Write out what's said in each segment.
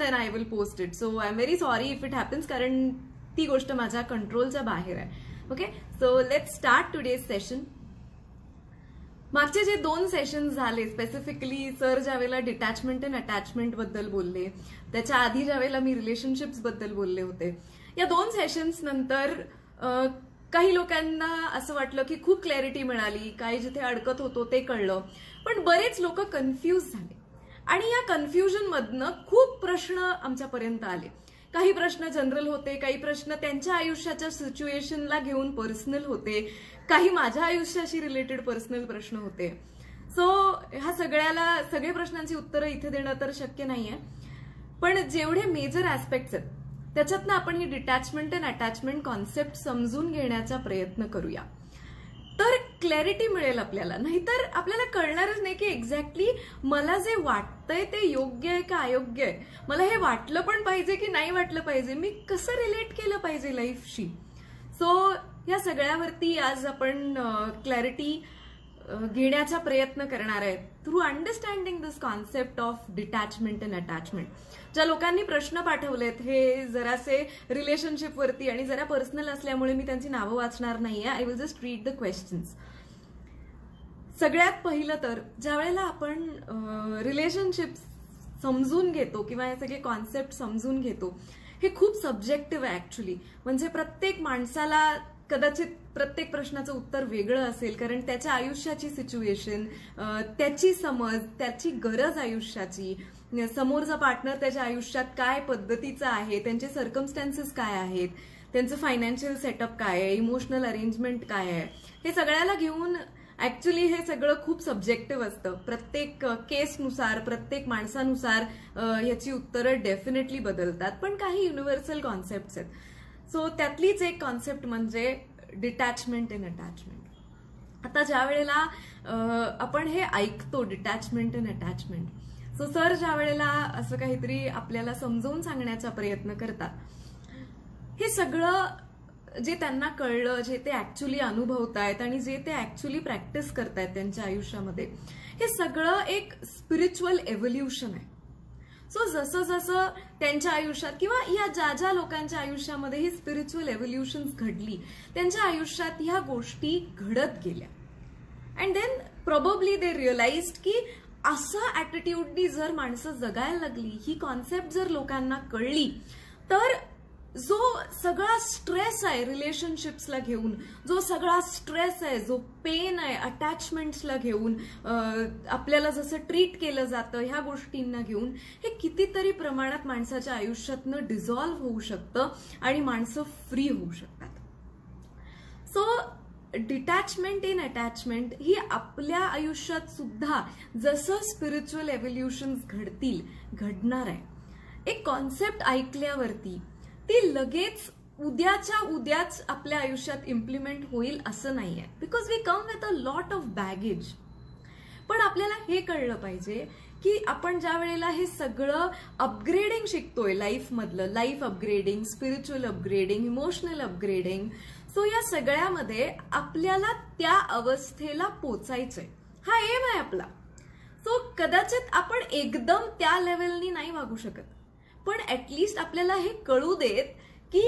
then I will post it. So I'm very sorry if it happens, कारण ती गोष्ट माझ्या कंट्रोलच्या बाहेर आहे. Okay, so let's start today's session. मागचे जे 2 सेशन्स झाले, स्पेसिफिकली सर ज्यावेळेला डिटॅचमेंट अँड अटॅचमेंट बद्दल बोलले, त्याच्या आधी ज्यावेळेला मी रिलेशनशिप्स बद्दल बोलले होते, या 2 सेशन्स नंतर काही लोकांना असं वाटलं की खूप क्लॅरिटी मिळाली, काही जिथे अडकत होतो ते कळलं, पण बरेच लोक कन्फ्यूज झाले आणि या कन्फ्युजन मधनं खूप प्रश्न आमच्यापर्यंत आले. काही प्रश्न जनरल होते, काही प्रश्न त्यांच्या आयुष्याच्या सिच्युएशनला घेऊन पर्सनल होते, काही माझ्या आयुष्याशी रिलेटेड पर्सनल प्रश्न होते. सो ह्या सगळे प्रश्नांची उत्तरं इथे देणं तर शक्य नाहीये, पण जेवढे मेजर ऍस्पेक्ट्स आहेत त्याच्यातनं आपण ही डिटॅचमेंट अँड अटॅचमेंट कॉन्सेप्ट समजून घेण्याचा प्रयत्न करूया, तर क्लॅरिटी मिळेल आपल्याला. नाहीतर आपल्याला कळणारच नाही की एक्झॅक्टली मला जे वाटतंय ते योग्य आहे का अयोग्य आहे, मला हे वाटलं पण पाहिजे की नाही वाटलं पाहिजे, मी कसं रिलेट केलं पाहिजे लाईफशी. सो या सगळ्यावरती आज आपण क्लॅरिटी घेण्याचा प्रयत्न करणार आहे through understanding this concept of detachment and attachment. ज्या लोकांनी प्रश्न पाठवलेत हे जरासे रिलेशनशिपवरती आणि जरा पर्सनल असल्यामुळे मी त्यांची नावं वाचणार नाहीये. I will just read the questions. सगळ्यात पहिलं तर ज्या वेळेला आपण रिलेशनशिप समजून घेतो किंवा हे सगळे कॉन्सेप्ट समजून घेतो, हे खूप सब्जेक्टिव्ह आहे ऍक्च्युली. म्हणजे प्रत्येक माणसाला कदाचित प्रत्येक प्रश्नाचं उत्तर वेगळं असेल, कारण त्याच्या आयुष्याची सिच्युएशन, त्याची समज, त्याची गरज आयुष्याची, समोरचा पार्टनर त्याच्या आयुष्यात काय पद्धतीचा आहे, त्यांचे सर्कमस्टॅन्सेस काय आहेत, त्यांचं फायनान्शियल सेटअप काय आहे, इमोशनल अरेंजमेंट काय आहे, हे सगळ्याला घेऊन ऍक्च्युली हे सगळं खूप सब्जेक्टिव्ह असतं. प्रत्येक केसनुसार, प्रत्येक माणसानुसार ह्याची उत्तरं डेफिनेटली बदलतात, पण काही युनिव्हर्सल कॉन्सेप्ट्स आहेत. सो त्यातलीच एक कॉन्सेप्ट म्हणजे डिटॅचमेंट अँड अटॅचमेंट. आता ज्या वेळेला आपण हे ऐकतो detachment and attachment, so sir ज्या वेळेला असं काहीतरी आपल्याला समजावून सांगण्याचा प्रयत्न करतात, हे सगळं जे त्यांना कळलं, जे ते ऍक्च्युली अनुभवतायत आणि जे ते ऍक्च्युली प्रॅक्टिस करतायत त्यांच्या आयुष्यामध्ये, हे सगळं एक स्पिरिच्युअल एव्होल्युशन आहे. सो जसं जसं त्यांच्या आयुष्यात किंवा या ज्या लोकांच्या आयुष्यामध्ये ही स्पिरिच्युअल एव्होल्युशन घडली, त्यांच्या आयुष्यात ह्या गोष्टी घडत गेल्या. And then probably they realized की असं ऍटिट्यूडनी जर माणसं जगायला लागली, ही कॉन्सेप्ट जर लोकांना कळली, तर जो सगळा स्ट्रेस आहे रिलेशनशिप्सला घेऊन, जो सगळा स्ट्रेस आहे, जो पेन आहे अटॅचमेंट्सला घेऊन, आपल्याला जसं ट्रीट केलं जातं ह्या गोष्टींना घेऊन, हे कितीतरी प्रमाणात माणसाच्या आयुष्यातनं डिझॉल्व्ह होऊ शकतं आणि माणसं फ्री होऊ शकतात. सो डिटॅचमेंट इन अटॅचमेंट ही आपल्या आयुष्यात सुद्धा जसं स्पिरिच्युअल एव्होल्युशन्स घडतील, घडणार आहे. एक कॉन्सेप्ट ऐकल्यावरती ती लगेच उद्याच्या उद्याच आपल्या आयुष्यात इम्प्लिमेंट होईल असं नाहीये, because we come with a lot of baggage. पण आपल्याला हे कळलं पाहिजे की आपण ज्या वेळेला हे सगळं अपग्रेडिंग शिकतोय लाईफमधलं, life upgrading, spiritual upgrading, emotional upgrading, so या सगळ्यामध्ये आपल्याला त्या अवस्थेला पोचायचंय, हा एम आहे आपला. सो कदाचित आपण एकदम त्या लेवलनी नाही वागू शकत, पण ऍटलिस्ट आपल्याला हे कळू देत की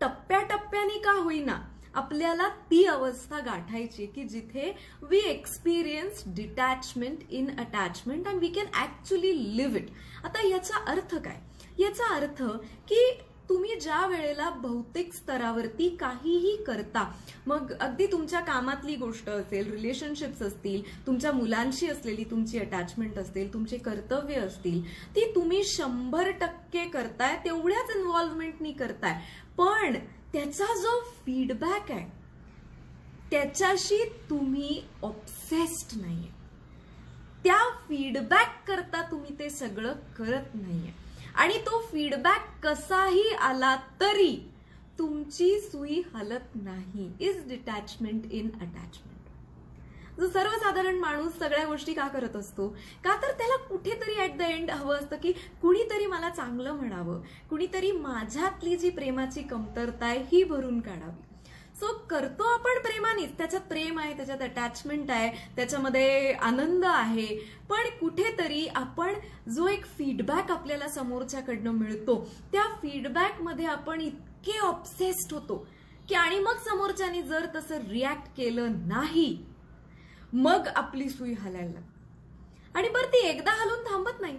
टप्प्याटप्प्याने का होईना आपल्याला ती अवस्था गाठायची की जिथे we experience detachment in attachment and we can actually live it. आता याचा अर्थ काय? याचा अर्थ की तुम्ही ज्या वेळेला भौतिक स्तरावरती काहीही करता, मग अगदी तुमच्या कामातली गोष्ट असेल, रिलेशनशिप्स असतील, तुमच्या मुलांशी असलेली तुमची अटॅचमेंट असेल, तुमचे कर्तव्य असतील, ती तुम्ही 100% करताय, तेवढ्याच इन्व्हॉल्वमेंटनी करताय, पण त्याचा जो फीडबॅक आहे त्याच्याशी तुम्ही ऑब्सेस्ड नाहीये. त्या फीडबॅक करता तुम्ही ते सगळं करत नाहीये आणि तो फीडबॅक कसाही आला तरी तुमची सुई हलत नाही. Is detachment in attachment. जो सर्वसाधारण माणूस सगळ्या गोष्टी का करत असतो? का तर त्याला कुठेतरी ऍट द एंड हवं असतं की कुणीतरी मला चांगलं म्हणावं, कुणीतरी माझ्यातली जी प्रेमाची कमतरता आहे ही भरून काढावी. सो सो करतो आपण प्रेमानेच, त्याच्यात प्रेम आहे, त्याच्यात अटॅचमेंट आहे, त्याच्यामध्ये आनंद आहे, पण कुठेतरी आपण जो एक फीडबॅक आपल्याला समोरच्याकडनं मिळतो त्या फीडबॅकमध्ये आपण इतके ऑब्सेस्ड होतो की आणि मग समोरच्यानी जर तसं रिॲक्ट केलं नाही मग आपली सुई हलायला लागते आणि बरं ती एकदा हलून थांबत नाही,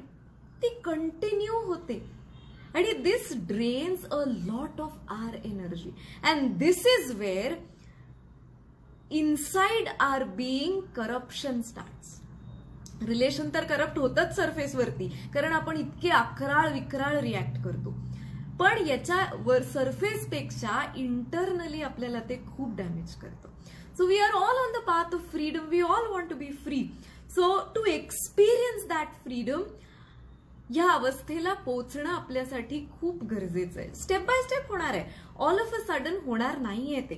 ती कंटिन्यू होते आणि this drains a lot of our energy and this is where inside our being corruption starts. Relation तर करप्ट होतच सरफेसवरती, कारण आपण इतके अकराळ विक्राळ रिॲक्ट करतो, पण याच्या सरफेसपेक्षा इंटरनली आपल्याला ते खूप डॅमेज करतं. So we are all on the path of freedom, we all want to be free. So to experience that freedom, या अवस्थेला पोहोचणं आपल्यासाठी खूप गरजेचं आहे. स्टेप बाय स्टेप होणार आहे, ऑल ऑफ अ सडन होणार नाहीये ते,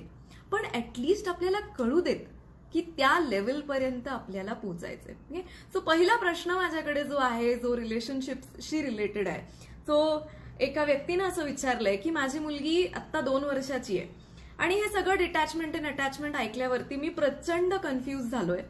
पण ऍटलिस्ट आपल्याला कळू देत की त्या लेवलपर्यंत आपल्याला पोहोचायचंय. सो पहिला प्रश्न माझ्याकडे जो आहे, जो रिलेशनशिपशी रिलेटेड आहे, तो एका व्यक्तीनं असं विचारलंय की माझी मुलगी आत्ता 2 वर्षाची आहे आणि हे सगळं डिटॅचमेंट अँड अटॅचमेंट ऐकल्यावरती मी प्रचंड कन्फ्यूज झालोय,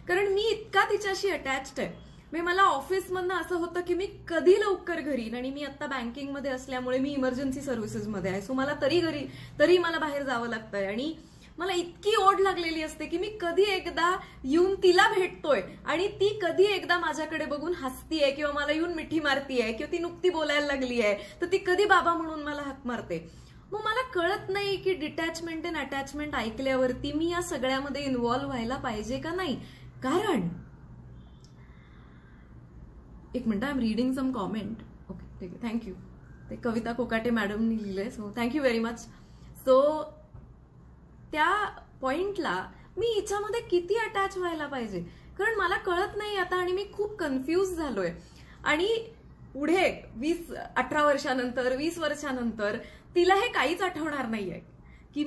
कारण मी इतका तिच्याशी अटॅच्ड आहे. मला ऑफिसमधनं असं होतं की मी कधी लवकर घरी, आणि मी आता बँकिंगमध्ये असल्यामुळे मी इमर्जन्सी सर्व्हिसेसमध्ये आहे, सो मला तरी मला बाहेर जावं लागतंय आणि मला इतकी ओढ लागलेली असते की मी कधी एकदा येऊन तिला भेटतोय आणि ती कधी एकदा माझ्याकडे बघून हसतीये किंवा मला येऊन मिठी मारतीये किंवा ती नुकती बोलायला लागली आहे तर ती कधी बाबा म्हणून मला हाक मारते. मग मला कळत नाही की डिटॅचमेंट अँड अटॅचमेंट ऐकल्यावरती मी या सगळ्यामध्ये इन्व्हॉल्व्ह व्हायला पाहिजे का नाही. कारण एक minute, I am reading some comment. Okay, ठीक आहे, थँक्यू. ते कविता कोकाटे मॅडमनी लिहिलंय, so thank you very much. So त्या पॉइंटला मी हिच्यामध्ये किती अटॅच व्हायला पाहिजे, कारण मला कळत नाही आता आणि मी खूप कन्फ्यूज झालोय. आणि पुढे 18 वर्षानंतर 20 वर्षानंतर तिला हे काहीच आठवणार नाहीये की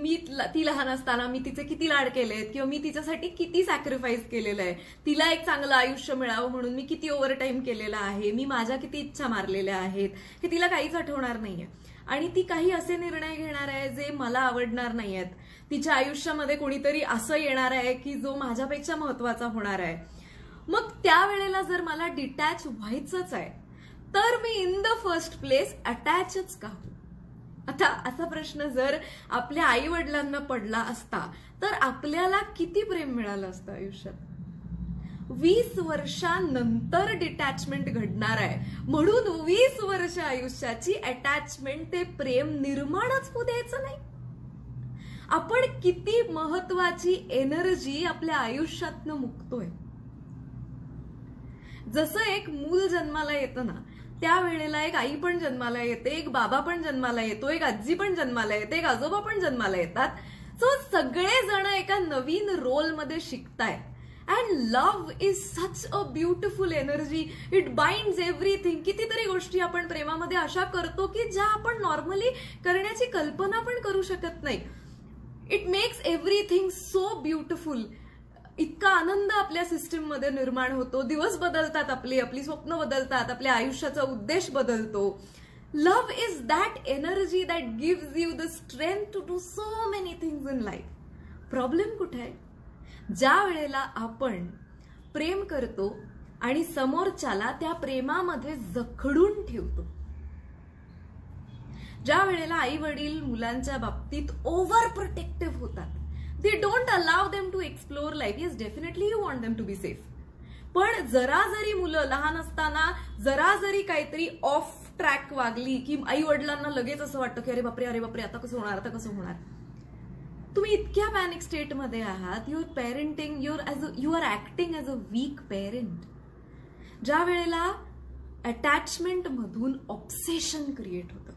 ती लहान असताना मी तिचे किती लाड केलेत किंवा मी तिच्यासाठी किती सॅक्रिफाईस केलेलं आहे, तिला एक चांगलं आयुष्य मिळावं म्हणून मी किती ओव्हरटाईम केलेला आहे, मी माझ्या किती इच्छा मारलेल्या आहेत, हे तिला काहीच आठवणार नाहीये. आणि ती काही असे निर्णय घेणार आहे जे मला आवडणार नाहीयेत. तिच्या आयुष्यामध्ये कोणीतरी असं येणार आहे की जो माझ्यापेक्षा महत्वाचा होणार आहे. मग त्यावेळेला जर मला डिटॅच व्हायचंच आहे तर मी इन द फर्स्ट प्लेस अटॅचच का हो. आता असा प्रश्न जर आपल्या आई वडिलांना पडला असता तर आपल्याला किती प्रेम मिळालं असतं आयुष्यात. 20 वर्षांनंतर डिटॅचमेंट घडणार आहे म्हणून 20 वर्ष आयुष्याची अटॅचमेंट, ते प्रेम निर्माणच होऊ द्यायचं नाही. आपण किती महत्वाची एनर्जी आपल्या आयुष्यातनं मुकतोय. जसं एक मूल जन्माला येतं ना, त्यावेळेला एक आई पण जन्माला येते, एक बाबा पण जन्माला येतो, एक आजी पण जन्माला येते, एक आजोबा पण जन्माला येतात. सो सगळे जण एका नवीन रोलमध्ये शिकतायत. And love is such a beautiful energy, it binds everything. कितीतरी गोष्टी आपण प्रेमामध्ये अशा करतो की ज्या आपण नॉर्मली करण्याची कल्पना पण करू शकत नाही. It makes everything so beautiful. इतका आनंद आपल्या सिस्टीममध्ये निर्माण होतो, दिवस बदलतात, आपली स्वप्न बदलतात, आपल्या आयुष्याचा उद्देश बदलतो. Love is that energy that gives you the strength to do so many things in life. Problem कुठे आहे? ज्या वेळेला आपण प्रेम करतो आणि समोरच्याला त्या प्रेमामध्ये जखडून ठेवतो, ज्या वेळेला आई वडील मुलांच्या बाबतीत ओव्हर प्रोटेक्टिव्ह होतात, they don't allow them to explore life. Yes, definitely you want them to be safe. पण जरा जरी मुलं लहान असताना जरा जरी काहीतरी ऑफ ट्रॅक वागली की आई वडिलांना लगेच असं वाटतं की अरे बापरे आता कसं होणार. तुम्ही इतक्या पॅनिक स्टेटमध्ये आहात. Your parenting, you are acting as a weak parent. ज्या वेळेला अटॅचमेंट मधून ऑब्सेशन क्रिएट होतं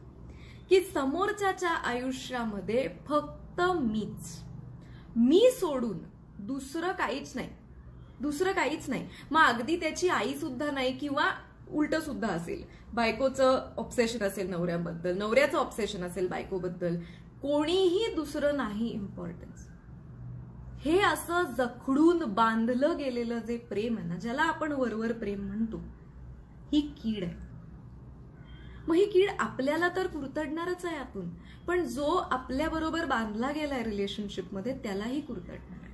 की समोरच्याच्या आयुष्यामध्ये फक्त मी सोडून दुसरं काहीच नाही. मग अगदी त्याची आई सुद्धा नाही किंवा उलट सुद्धा असेल. बायकोचं ऑब्सेशन असेल नवऱ्याबद्दल, नवऱ्याचं ऑब्सेशन असेल बायकोबद्दल, कोणीही दुसरं नाही इम्पॉर्टन्स. हे असं जखडून बांधलं गेलेलं जे प्रेम आहे ना, ज्याला आपण वरवर प्रेम म्हणतो, ही कीड आहे. मग ही कीड आपल्याला तर कुरतडणारच आहे आतून, पण जो आपल्याबरोबर बांधला गेलाय रिलेशनशिपमध्ये त्यालाही कुरतडणार आहे.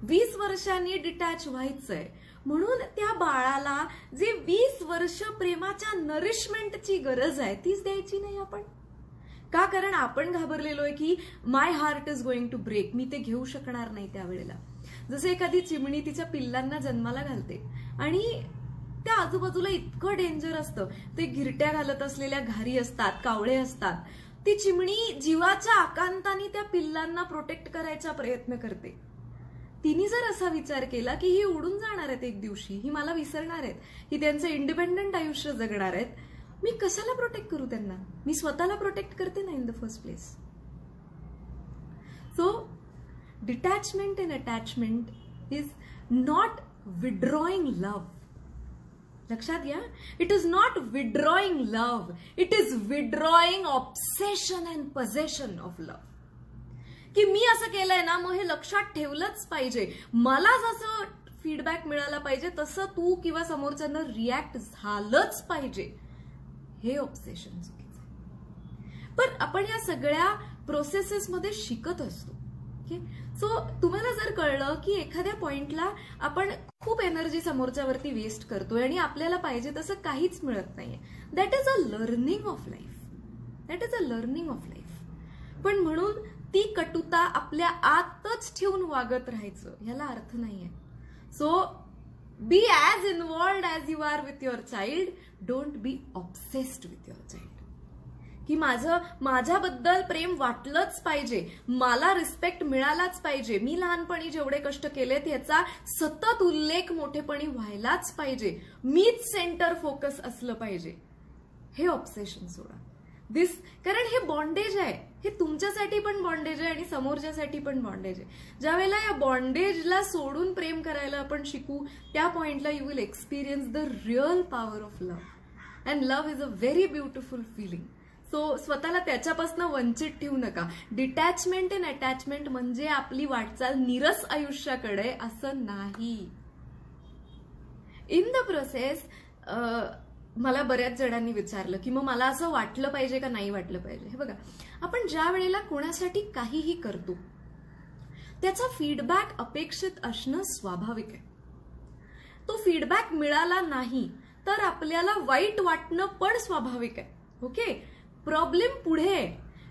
20 वर्षांनी डिटॅच व्हायचंय म्हणून त्या बाळाला जे 20 वर्ष प्रेमाच्या नरिशमेंटची गरज आहे तीच द्यायची नाही आपण का? कारण आपण घाबरलेलो आहे की my heart is going to break, मी ते घेऊ शकणार नाही त्यावेळेला. जसे एखादी चिमणी तिच्या पिल्लांना जन्माला घालते आणि त्या आजूबाजूला इतकं डेंजर असतं, ते घिरट्या घालत असलेल्या घारी असतात, कावळे असतात. ती चिमणी जीवाच्या आकांताने त्या पिल्लांना प्रोटेक्ट करायचा प्रयत्न करते. तिने जर असा विचार केला की ही उडून जाणार आहेत एक दिवशी, ही मला विसरणार आहेत, ही त्यांचं इंडिपेंडंट आयुष्य जगणार आहेत, मी कशाला प्रोटेक्ट करू त्यांना, मी स्वतःला प्रोटेक्ट करते ना in the first place. So detachment in attachment is not withdrawing love. लक्षात घ्या, it is not withdrawing love, it is withdrawing obsession and possession of love. की मी असं केलंय ना, मग हे लक्षात ठेवलंच पाहिजे, मला जसं फीडबॅक मिळाला पाहिजे तसं तू किंवा समोरच्यानं रिॲक्ट झालंच पाहिजे, हे ऑब्सेशन चुकीचं आहे. पण आपण या सगळ्या प्रोसेसेसमध्ये शिकत असतो. सो तुम्हाला जर कळलं की एखाद्या पॉइंटला आपण खूप एनर्जी समोरच्यावरती वेस्ट करतोय आणि आपल्याला पाहिजे तसं काहीच मिळत नाहीये, that is a learning of life, that is a learning of life. पण म्हणून ती कटुता आपल्या आतच ठेवून वागत राहायचं ह्याला अर्थ नाहीये. So be as involved as you are with your child, don't be obsessed with your child. की माझ्याबद्दल प्रेम वाटलंच पाहिजे, मला रिस्पेक्ट मिळालाच पाहिजे, मी लहानपणी जेवढे कष्ट केलेत याचा सतत उल्लेख मोठेपणी व्हायलाच पाहिजे, मीच सेंटर फोकस असलं पाहिजे, हे ऑब्सेशन सोडा. कारण हे बॉन्डेज आहे, हे तुमच्यासाठी पण बॉन्डेज आहे आणि समोरच्यासाठी पण बॉन्डेज आहे. ज्या वेळेला या बॉन्डेजला सोडून प्रेम करायला आपण शिकू, त्या पॉइंटला you will experience the real power of love. And love is a very beautiful feeling. So स्वतःला त्याच्यापासून वंचित ठेवू नका. डिटॅचमेंट इन अटॅचमेंट म्हणजे आपली वाटचाल नीरस आयुष्याकडे असं नाही. इन द प्रोसेस मला बऱ्याच जणांनी विचारलं की मग मला असं वाटलं पाहिजे का नाही वाटलं पाहिजे. हे बघा, आपण ज्या वेळेला कोणासाठी काहीही करतो त्याचा फीडबॅक अपेक्षित असणं स्वाभाविक आहे. तो फीडबॅक मिळाला नाही तर आपल्याला वाईट वाटणं पण स्वाभाविक आहे. ओके, प्रॉब्लेम पुढे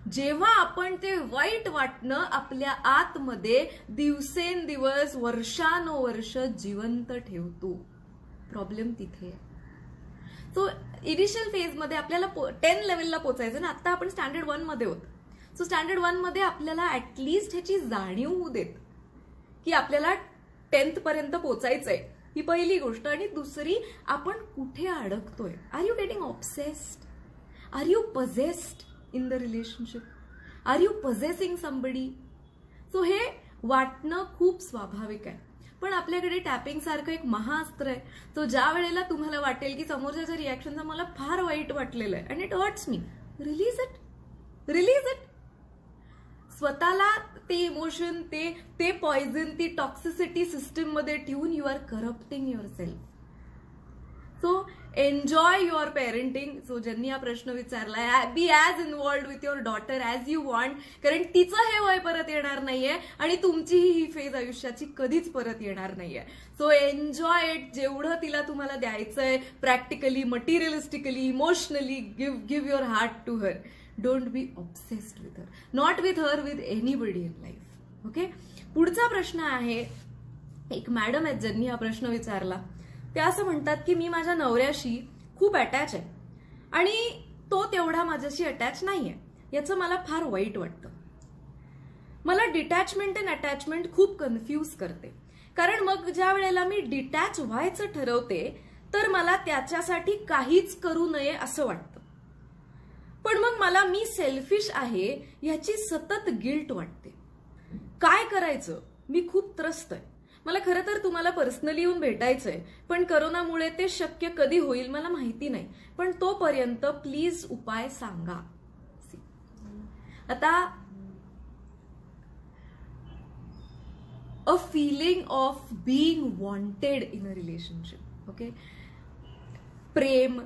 जेव्हा आपण ते वाईट वाटणं आपल्या आतमध्ये दिवसेंदिवस वर्षानुवर्ष जिवंत ठेवतो, प्रॉब्लेम तिथे आहे. सो इनिशियल फेजमध्ये आपल्याला 10 लेवलला पोचायचं ना, आता आपण स्टँडर्ड 1 मध्ये होत. सो स्टँडर्ड 1 मध्ये आपल्याला ऍटलीस्ट ह्याची जाणीव होऊ देत की आपल्याला 10th पर्यंत पोचायचंय, ही पहिली गोष्ट. आणि दुसरी, आपण कुठे अडकतोय. Are you getting obsessed, are you possessed in the relationship, are you possessing somebody. So हे वाटणं खूप स्वाभाविक आहे. पण आपल्याकडे टॅपिंग सारखं एक महाअस्त्र आहे. तो ज्या वेळेला तुम्हाला वाटेल की समोरच्याच्या रिॲक्शनचा मला फार वाईट वाटलेलं आहे आणि it hurts me, release it, release it. स्वतःला ते इमोशन, ते पॉइझन, ती टॉक्सिसिटी सिस्टीम मध्ये ठेवून you are corrupting your self. So enjoy your parenting. So ज्यांनी हा प्रश्न विचारलाय, be as involved with your daughter as you want, कारण तिचं हे वय परत येणार नाहीये आणि तुमचीही ही फेज आयुष्याची कधीच परत येणार नाहीये. So enjoy it. जेवढं तिला तुम्हाला द्यायचंय practically, materialistically, emotionally, give your heart to her. Don't be obsessed with her, not with her, with anybody in life. Okay, पुढचा प्रश्न आहे, एक मॅडम आहेत ज्यांनी हा प्रश्न विचारला. त्या असं म्हणतात की मी माझ्या नवऱ्याशी खूप अटॅच आहे आणि तो तेवढा माझ्याशी अटॅच नाहीये, याचं मला फार वाईट वाटतं. मला डिटॅचमेंट अँड अटॅचमेंट खूप कन्फ्यूज करते, कारण मग ज्या वेळेला मी डिटॅच व्हायचं ठरवते तर मला त्याच्यासाठी काहीच करू नये असं वाटतं. पण मग मला मी सेल्फिश आहे ह्याची सतत गिल्ट वाटते. काय करायचं, मी खूप त्रस्त आहे. मला खरं तर तुम्हाला पर्सनली येऊन भेटायचंय, पण करोनामुळे ते शक्य कधी होईल मला माहिती नाही, पण तोपर्यंत प्लीज उपाय सांगा. आता a feeling of being wanted in a relationship. Okay, प्रेम,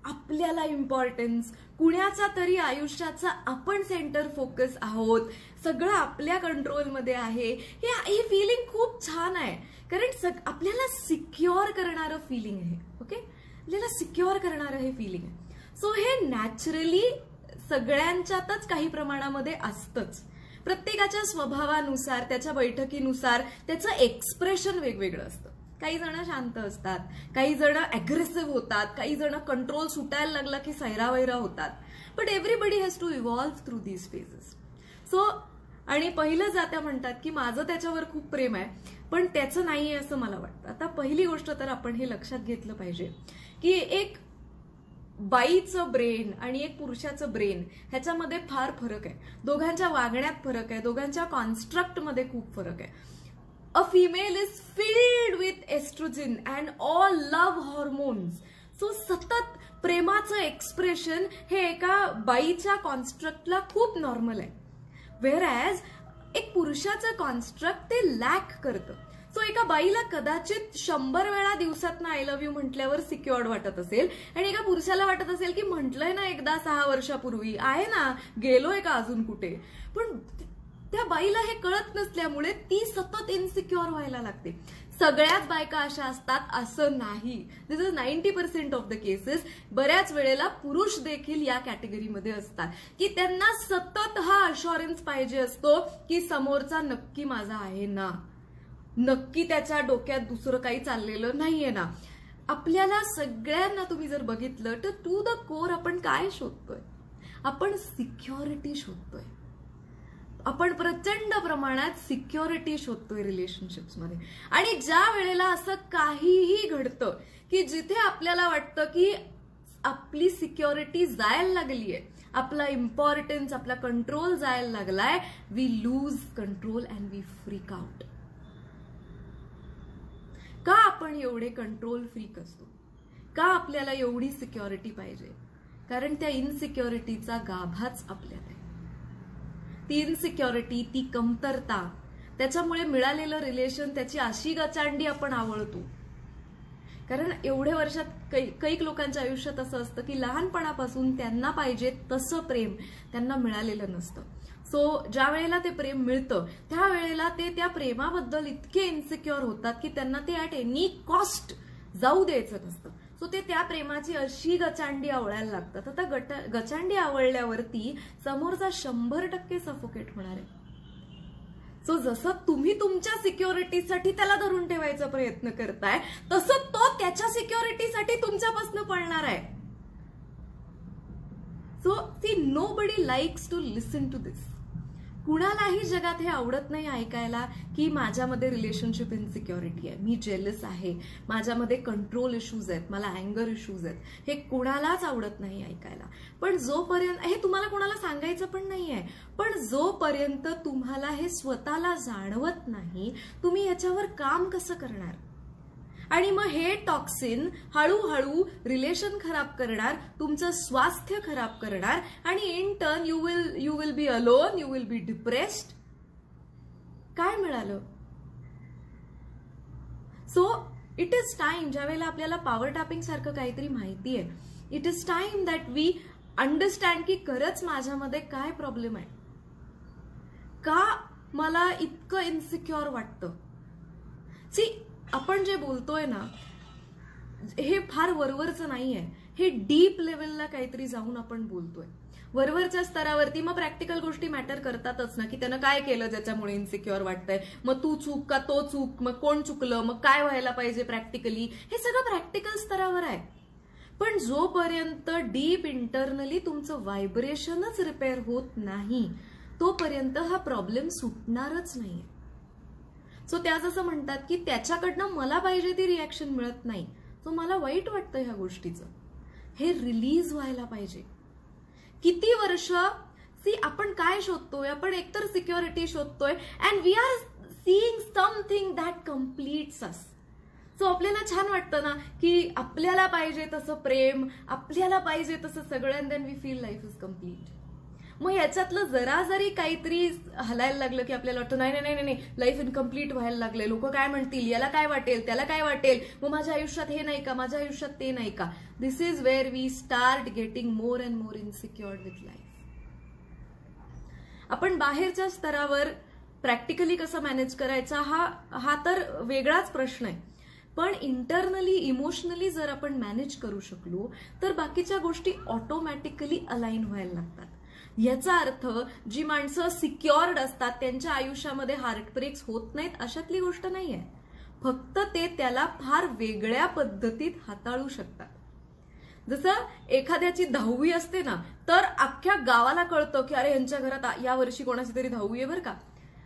आपल्याला इम्पॉर्टन्स, कुणाच्या तरी आयुष्याचा आपण सेंटर फोकस आहोत, सगळं आपल्या कंट्रोलमध्ये आहे, हे फिलिंग खूप छान आहे. कारण आपल्याला सिक्युअर करणारं फिलिंग आहे. ओके, आपल्याला सिक्युअर करणारं हे फिलिंग आहे. सो हे नॅचरली सगळ्यांच्यातच काही प्रमाणामध्ये असतंच. प्रत्येकाच्या स्वभावानुसार, त्याच्या बैठकीनुसार त्याचं एक्सप्रेशन वेगवेगळं असतं. काही जण शांत असतात, काही जण अग्रेसिव्ह होतात, काही जण कंट्रोल सुटायला लागला की सैरावैरा होतात. But everybody has to evolve through these phases. So आणि पहिलं जात्या म्हणतात की माझं त्याच्यावर खूप प्रेम आहे, पण त्याचं नाहीये असं मला वाटतं. आता पहिली गोष्ट तर आपण हे लक्षात घेतलं पाहिजे की एक बाईचं ब्रेन आणि एक पुरुषाचं ब्रेन ह्याच्यामध्ये फार फरक आहे. दोघांच्या वागण्यात फरक आहे, दोघांच्या कॉन्स्ट्रक्टमध्ये खूप फरक आहे. A female is filled with estrogen and all love hormones. So सतत प्रेमाचं एक्सप्रेशन हे एका बाईच्या कॉन्स्ट्रक्टला खूप नॉर्मल आहे. व्हेअरॅज एक पुरुषाचं कॉन्स्ट्रक्ट ते लॅक करतं. सो एका बाईला कदाचित 100 वेळा दिवसातनं आय लव्ह यू म्हटल्यावर सिक्युअर्ड वाटत असेल, आणि एका पुरुषाला वाटत असेल की म्हटलंय ना एकदा 6 वर्षापूर्वी, आहे ना, गेलोय का अजून कुठे. पण त्या बाईला हे कळत नसल्यामुळे ती सतत इनसिक्युअर व्हायला लागते. सगळ्याच बायका अशा असतात असं नाही. दिस इज 90% ऑफ द केसेस. बऱ्याच वेळेला पुरुष देखील या कॅटेगरीमध्ये असतात की त्यांना सतत हा अश्युरन्स पाहिजे असतो की समोरचा नक्की माझा आहे ना, नक्की त्याच्या डोक्यात दुसरं काही चाललेलं नाहीये ना. आपल्याला सगळ्यांना तुम्ही जर बघितलं तर टू द कोर आपण काय शोधतोय? आपण सिक्युरिटी शोधतोय. आपण प्रचंड प्रमाणात सिक्युरिटी शोधतोय रिलेशनशिप्समध्ये. आणि ज्या वेळेला असं काहीही घडतं की जिथे आपल्याला वाटतं की आपली सिक्युरिटी जायला लागलीय, आपला इम्पॉर्टन्स, आपला कंट्रोल जायला लागलाय, we lose control and we freak out. का आपण एवढे कंट्रोल फ्रीक असतो? का आपल्याला एवढी सिक्युरिटी पाहिजे? कारण त्या इनसिक्युरिटीचा गाभाच आपल्याला आहे. ती इनसिक्युरिटी, ती कमतरता, त्याच्यामुळे मिळालेलं रिलेशन, त्याची अशी गचांडी आपण आवडतो. कारण एवढ्या वर्षात काही लोकांच्या आयुष्यात असं असतं की लहानपणापासून त्यांना पाहिजे तसं प्रेम त्यांना मिळालेलं नसतं. सो ज्या वेळेला ते प्रेम मिळतं त्यावेळेला ते त्या प्रेमाबद्दल इतके इन्सिक्युअर होतात की त्यांना ते ऍट एनी कॉस्ट जाऊ द्यायचं नसतं. सो ते त्या प्रेमाची अशी गचांडी आवळायला लागतात. आता गचांडी आवळल्यावरती समोरचा 100% सफोकेट होणार आहे. सो जसं तुम्ही तुमच्या सिक्युरिटीसाठी त्याला धरून ठेवायचा प्रयत्न करताय, तसं तो त्याच्या सिक्युरिटीसाठी तुमच्यापासून पळणार आहे. So see, nobody likes to listen to this. कुणालाही जगात हे आवडत नाही ऐकायला की माझ्यामध्ये रिलेशनशिप इनसिक्युरिटी आहे, मी जेलस आहे, माझ्यामध्ये कंट्रोल इश्यूज आहेत, मला अँगर इश्यूज आहेत. हे कुणालाच आवडत नाही ऐकायला. पण जोपर्यंत, हे तुम्हाला कोणाला सांगायचं पण नाहीये, पण जोपर्यंत तुम्हाला हे स्वतःला जाणवत नाही, तुम्ही ह्याच्यावर काम कसं करणार? आणि मग हे टॉक्सिन हळूहळू रिलेशन खराब करणार, तुमचं स्वास्थ्य खराब करणार, आणि in turn you will be alone, you will be depressed. काय मिळालं? सो इट इज टाइम, ज्यावेळेला आपल्याला पॉवर टॅपिंग सारखं काहीतरी माहिती आहे, it is time that we understand की खरंच माझ्यामध्ये काय प्रॉब्लेम आहे, का मला इतकं इन्सिक्युअर वाटतं. सी, आपण जे बोलतोय ना हे फार वरवरचं नाहीये, हे डीप लेवलला काहीतरी जाऊन आपण बोलतोय. वरवरच्या स्तरावरती मग प्रॅक्टिकल गोष्टी मॅटर करतातच ना, की त्यानं काय केलं ज्याच्यामुळे इन्सिक्युअर वाटतंय, मग तू चूक का तो चूक, मग कोण चुकलं, मग काय व्हायला पाहिजे प्रॅक्टिकली, हे सगळं प्रॅक्टिकल स्तरावर आहे. पण जोपर्यंत डीप इंटरनली तुमचं व्हायब्रेशनच रिपेअर होत नाही तोपर्यंत हा प्रॉब्लेम सुटणारच नाहीये. सो त्या जसं म्हणतात की त्याच्याकडनं मला पाहिजे ती रिॲक्शन मिळत नाही, सो मला वाईट वाटतं ह्या गोष्टीचं, हे रिलीज व्हायला पाहिजे. किती वर्ष सी आपण काय शोधतोय? आपण एकतर सिक्युरिटी शोधतोय and we are seeing something that completes us. So आपल्याला छान वाटतं ना की आपल्याला पाहिजे तसं प्रेम, आपल्याला पाहिजे तसं सगळं, and then we feel life is complete. मग याच्यातलं जरा जरी काहीतरी हलायला लागलं की आपल्याला वाटतं नाही नाही नाही, लाईफ इनकम्प्लीट व्हायला लागले, लोक काय म्हणतील, याला काय वाटेल, त्याला काय वाटेल, मग माझ्या आयुष्यात हे नाही का, माझ्या आयुष्यात ते नाही का. This is where we start getting more and more insecured with life. आपण बाहेरच्या स्तरावर प्रॅक्टिकली कसं मॅनेज करायचा हा तर वेगळाच प्रश्न आहे, पण इंटरनली इमोशनली जर आपण मॅनेज करू शकलो तर बाकीच्या गोष्टी ऑटोमॅटिकली अलाइन व्हायला लागतात. याचा अर्थ जी माणसं सिक्युअर्ड असतात त्यांच्या आयुष्यामध्ये हार्टब्रेक्स होत नाहीत अशातली गोष्ट नाहीये, फक्त ते त्याला फार वेगळ्या पद्धतीत हाताळू शकतात. जसं एखाद्याची 10वी असते ना, तर अख्ख्या गावाला कळतं की अरे यांच्या घरात या वर्षी कोणाची तरी 10वी आहे बरं का.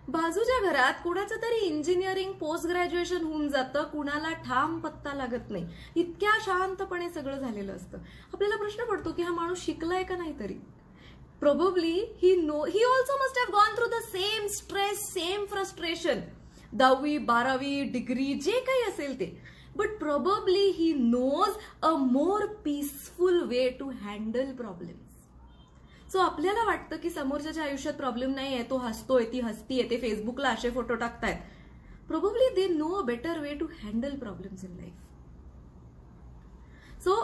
बाजूच्या घरात कुणाचं तरी इंजिनिअरिंग पोस्ट ग्रॅज्युएशन होऊन जातं, कुणाला ठाम पत्ता लागत नाही. इतक्या शांतपणे सगळं झालेलं असतं. आपल्याला प्रश्न पडतो की हा माणूस शिकलाय का नाही तरी. Probably he also must have gone through the same stress, same frustration. 10वी 12वी डिग्री जे काही असेल ते, but probably he knows a more peaceful way to handle problems. So आपल्याला वाटतं की समोरच्याच्या आयुष्यात प्रॉब्लेम नाही आहे, तो हसतोय, ती हसतीये, ते फेसबुकला असे फोटो टाकतायत. Probably they know a better way to handle problems in life. So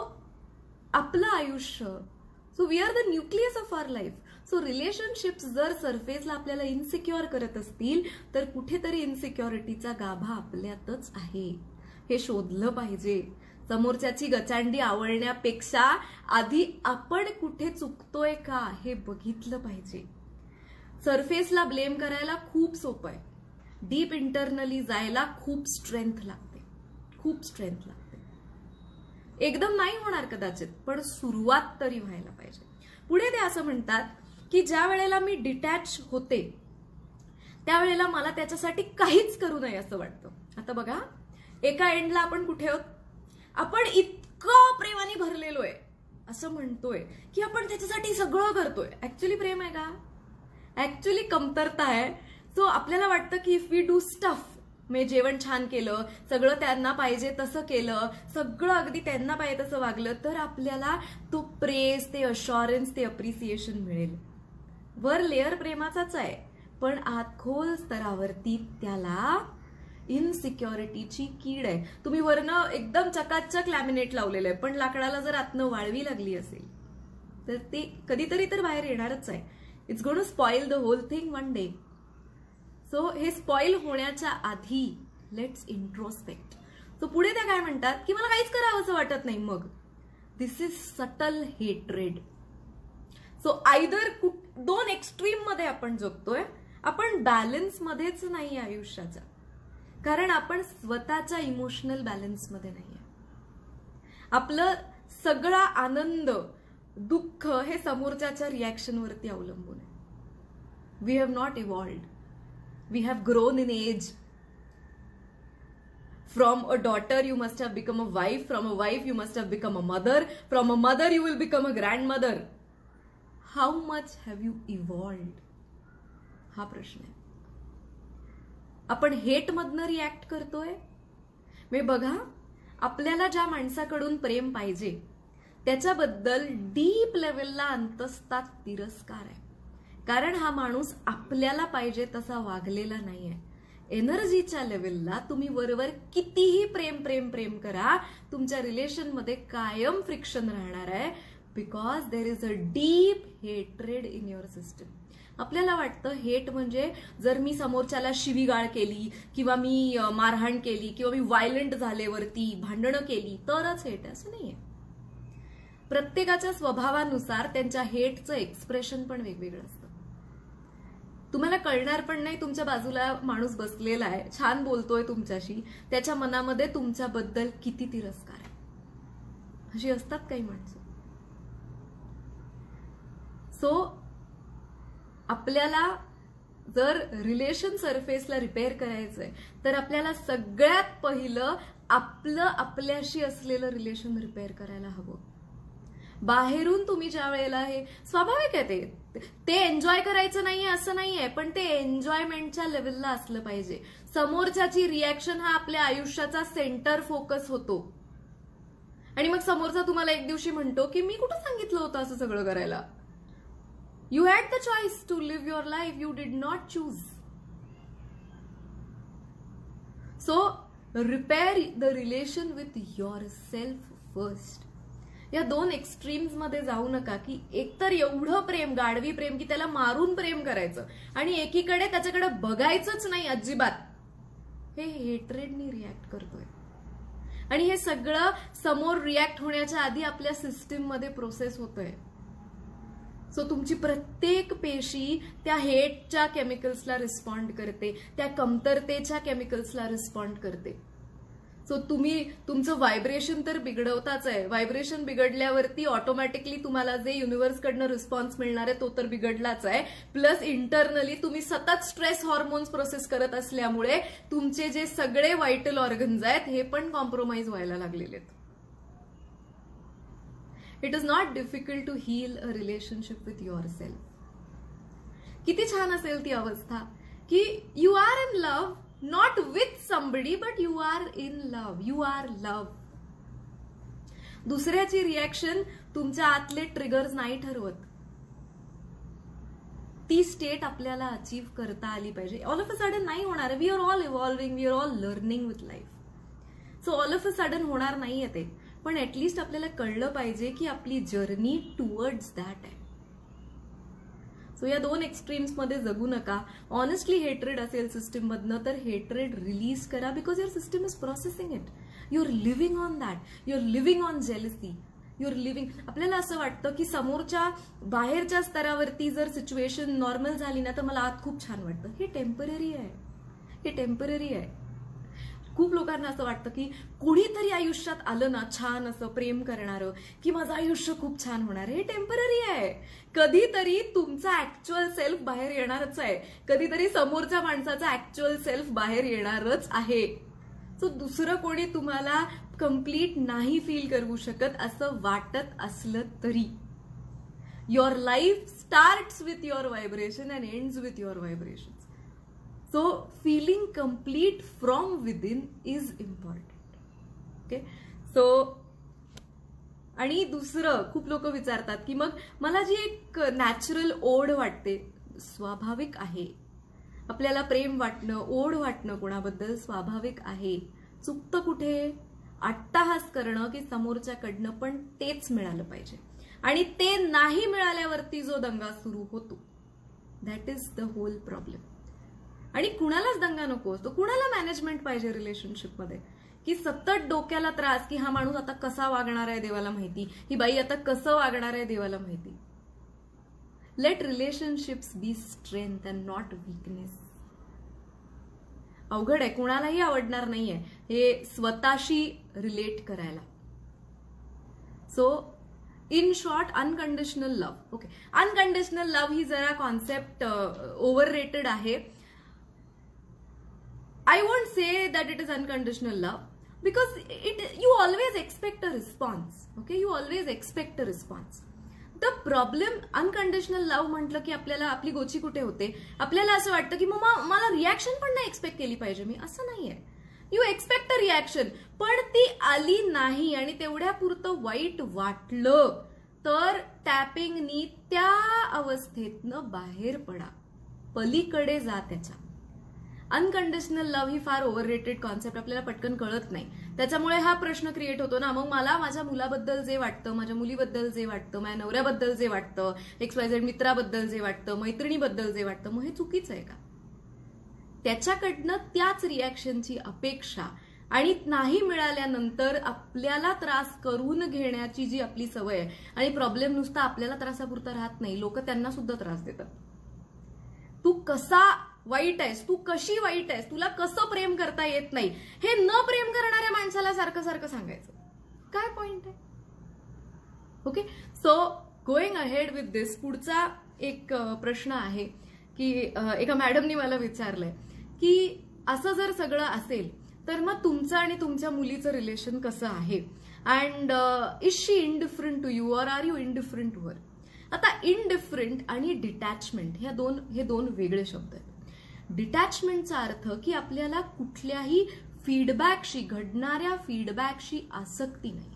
आपलं आयुष्य, so we are the nucleus of our life. So relationships जर सरफेसला आपल्याला इनसिक्युअर करत असतील तर कुठेतरी इनसिक्युरिटीचा गाभा आपल्यातच आहे हे शोधलं पाहिजे. समोरच्याची गचांडी आवडण्यापेक्षा आधी आपण कुठे चुकतोय का हे बघितलं पाहिजे. सरफेसला ब्लेम करायला खूप सोपं आहे, डीप इंटरनली जायला खूप स्ट्रेंथ लागते, खूप स्ट्रेंथ लागते. एकदम नाही होणार कदाचित, पण सुरुवात तरी व्हायला पाहिजे. पुढे ते असं म्हणतात की ज्या वेळेला मी डिटॅच होते त्यावेळेला मला त्याच्यासाठी काहीच करू नये असं वाटतं. आता बघा, एका एंडला आपण कुठे आहोत, आपण इतकं प्रेमाने भरलेलो आहे, असं म्हणतोय की आपण त्याच्यासाठी सगळं करतोय. ऍक्च्युली प्रेम आहे का? ऍक्च्युली कमतरता आहे. सो आपल्याला वाटतं की इफ वी डू स्टफ, मी जेवण छान केलं, सगळं त्यांना पाहिजे तसं केलं, सगळं अगदी त्यांना पाहिजे तसं वागलं, तर आपल्याला तो प्रेज, ते अश्युरन्स, ते अप्रिसिएशन मिळेल. वर लेअर प्रेमाचाच आहे, पण आत खोल स्तरावरती त्याला इनसिक्युरिटीची कीड आहे. तुम्ही वरनं एकदम चकाचक लॅमिनेट लावलेलं आहे, पण लाकडाला जर आतनं वाळवी लागली असेल तर ते कधीतरी तर बाहेर येणारच आहे. It's going to spoil the whole thing one day. So हे स्पॉइल होण्याच्या आधी लेट्स इंट्रोस्पेक्ट. सो पुढे त्या काय म्हणतात की मला काहीच करावं असं वाटत नाही. मग this is subtle hatred. So either दोन एक्स्ट्रीम मध्ये आपण जगतोय, आपण बॅलन्स मध्येच नाही आयुष्याच्या, कारण आपण स्वतःच्या इमोशनल बॅलन्स मध्ये नाहीये. आपलं सगळा आनंद, दुःख हे समोरच्याच्या रिॲक्शनवरती अवलंबून आहे. We have not evolved, we have grown in age. From a daughter you must have become a wife, from a wife you must have become a mother, from a mother you will become a grandmother. How much have you evolved? हा प्रश्न आहे. आपण hate मधनं react करतोय. मी बघा, आपल्याला ज्या माणसाकडून प्रेम पाहिजे त्याच्याबद्दल डीप लेवलला अंतस्तात तिरस्कार आहे, कारण हा माणूस आपल्याला पाहिजे तसा वागलेला नाहीये. एनर्जीच्या लेवलला तुम्ही वरवर कितीही प्रेम प्रेम प्रेम करा, तुमच्या रिलेशनमध्ये कायम फ्रिक्शन राहणार आहे, because there is a deep hatred in your system. आपल्याला वाटतं हेट म्हणजे जर मी समोरच्याला शिवीगाळ केली किंवा मी मारहाण केली किंवा मी व्हायलंट झाले, वरती भांडणं केली तरच हेट आहे, असं नाहीये. प्रत्येकाच्या स्वभावानुसार त्यांच्या हेटचं एक्सप्रेशन पण वेगवेगळं असतं. तुम्हाला कळणार पण नाही, तुमच्या बाजूला माणूस बसलेला आहे, छान बोलतोय तुमच्याशी, त्याच्या मनामध्ये तुमच्याबद्दल किती तिरस्कार आहे. अशी असतात काही माणसं. सो आपल्याला जर रिलेशन सरफेसला रिपेअर करायचंय तर आपल्याला सगळ्यात पहिलं आपलं आपल्याशी असलेलं रिलेशन रिपेअर करायला हवं. बाहेरून तुम्ही ज्या वेळेला, हे स्वाभाविक आहे, ते एन्जॉय करायचं नाहीये असं नाहीये, पण ते एन्जॉयमेंटच्या लेवलला असलं पाहिजे. समोरच्याची रिॲक्शन हा आपल्या आयुष्याचा सेंटर फोकस होतो. आणि मग समोरचा तुम्हाला एक दिवशी म्हणतो की मी कुठं सांगितलं होतं असं सगळं करायला. You had the choice to live your life. You did not choose. So, repair the relation with yourself first. या दोन एक्स्ट्रीम्स मध्ये जाऊ नका की एकतर एवढं प्रेम, गाढवी प्रेम, की त्याला मारून प्रेम करायचं आणि एकीकडे त्याच्याकडे बघायचंच नाही अजिबात. हे हेट्रेडनी रिॲक्ट करतोय आणि हे सगळं समोर रिॲक्ट होण्याच्या आधी आपल्या सिस्टीम मध्ये प्रोसेस होतोय. सो तुमची प्रत्येक पेशी त्या हेटच्या केमिकल्सला रिस्पॉन्ड करते, त्या कमतरतेच्या केमिकल्सला रिस्पॉन्ड करते. सो तुम्ही तुमचं व्हायब्रेशन तर बिघडवताच आहे. व्हायब्रेशन बिघडल्यावरती ऑटोमॅटिकली तुम्हाला जे युनिव्हर्सकडनं रिस्पॉन्स मिळणार आहे तो तर बिघडलाच आहे. प्लस इंटरनली तुम्ही सतत स्ट्रेस हॉर्मोन्स प्रोसेस करत असल्यामुळे तुमचे जे सगळे व्हायटल ऑर्गन्स आहेत हे पण कॉम्प्रोमाइज व्हायला लागलेले आहेत. It is not difficult to heal a relationship with yourself. किती छान असेल ती अवस्था की you are in love, not with somebody but you are in love, you are love. दुसऱ्याची रिॲक्शन तुमच्या आतले ट्रिगर्स नाही ठरवत. ती स्टेट आपल्याला अचीव्ह करता आली पाहिजे. ऑल ऑफ अ सडन नाही होणार. We are all evolving, we are all learning with life. So all of a sudden होणार नाहीये ते, पण ऍटलिस्ट आपल्याला कळलं पाहिजे की आपली जर्नी टुवर्ड्स दॅट आहे. सो या दोन एक्स्ट्रीम्स मध्ये जगू नका. ऑनेस्टली हेट्रेड असेल सिस्टीम मधनं तर हेट्रेड रिलीज करा, because your system is processing it. You are living on that, you are living on jealousy, you are living. आपल्याला असं वाटतं की समोरच्या बाहेरच्या स्तरावरती जर सिच्युएशन नॉर्मल झाली ना तर मला आत खूप छान वाटतं. हे टेम्पररी आहे, हे टेम्पररी आहे. खूप लोकांना असं वाटतं की कोणीतरी आयुष्यात आलं ना छान असं प्रेम करणारं की माझं आयुष्य खूप छान होणार. हे टेम्पररी आहे. कधीतरी तुमचा ऍक्च्युअल सेल्फ बाहेर येणारच आहे, कधीतरी समोरच्या माणसाचा ऍक्च्युअल सेल्फ बाहेर येणारच आहे. सो दुसरं कोणी तुम्हाला कम्प्लीट नाही फील करू शकत असं वाटत असलं तरी. Your life starts with your vibration and ends with your vibration. So feeling complete from within is important. Okay? So आणि दुसरं खूप लोक विचारतात की मग मला जी एक नॅचरल ओढ वाटते, स्वाभाविक आहे. आपल्याला प्रेम वाटणं, ओढ वाटणं कोणाबद्दल स्वाभाविक आहे. चुकतं कुठे? अट्टाहास करणं की समोरच्याकडनं पण तेच मिळालं पाहिजे आणि ते नाही मिळाल्यावरती जो दंगा सुरू होतो, that is the whole problem. आणि कुणालाच दंगा नको असतो. कुणाला मॅनेजमेंट पाहिजे रिलेशनशिपमध्ये की सतत डोक्याला त्रास की हा माणूस आता कसा वागणार आहे देवाला माहिती, ही बाई आता कसं वागणार आहे देवाला माहिती. Let relationships be strength and not weakness. अवघड आहे, कुणालाही आवडणार नाहीये हे स्वतःशी रिलेट करायला. So in short, unconditional love. Okay, unconditional love ही जरा कॉन्सेप्ट ओव्हर रेटेड आहे. I won't say that it is unconditional love because you always expect a response. Okay, you always expect a response. The problem, unconditional love म्हटलं की आपल्याला आपली गोची कुठे होते, आपल्याला असं वाटतं की मग मला रिॲक्शन पण नाही एक्सपेक्ट केली पाहिजे मी. असं नाहीये. यू एक्सपेक्ट अ रिॲक्शन, पण ती आली नाही आणि तेवढ्या पुरतं वाईट वाटलं तर टॅपिंगनी त्या अवस्थेतनं बाहेर पडा, पलीकडे जा त्याच्या. अनकंडिशनल लव्ह ही फार ओव्हररेटेड कॉन्सेप्ट, आपल्याला पटकन कळत नाही. त्याच्यामुळे हा प्रश्न क्रिएट होतो ना, मग मला माझ्या मुलाबद्दल जे वाटतं, माझ्या मुलीबद्दल जे वाटतं, माझ्या नवऱ्याबद्दल जे वाटतं, XYZ मित्राबद्दल जे वाटतं, मैत्रिणीबद्दल जे वाटतं, मग हे चुकीचं आहे का? त्याच्याकडनं त्याच रिॲक्शनची अपेक्षा आणि नाही मिळाल्यानंतर आपल्याला त्रास करून घेण्याची जी आपली सवय आहे, आणि प्रॉब्लेम नुसता आपल्याला त्रासापुरता राहत नाही, लोक त्यांना सुद्धा त्रास देतात. तू कसा वाईट आहेस, तू कशी वाईट आहेस, तुला कसं प्रेम करता येत नाही, हे न प्रेम करणाऱ्या माणसाला सारखं सारखं सांगायचं काय पॉइंट आहे? Okay, so going ahead with this, पुढचा एक प्रश्न आहे की एका मॅडमनी मला विचारलंय की असं जर सगळं असेल तर मग तुमचं आणि तुमच्या मुलीचं रिलेशन कसं आहे, and is she indifferent to you or are you indifferent to her? आता इनडिफरंट आणि डिटॅचमेंट हे दोन वेगळे शब्द आहेत. डिटॅचमेंटचा अर्थ की आपल्याला कुठल्याही फीडबॅकशी, घडणाऱ्या फीडबॅकशी आसक्ती नाही.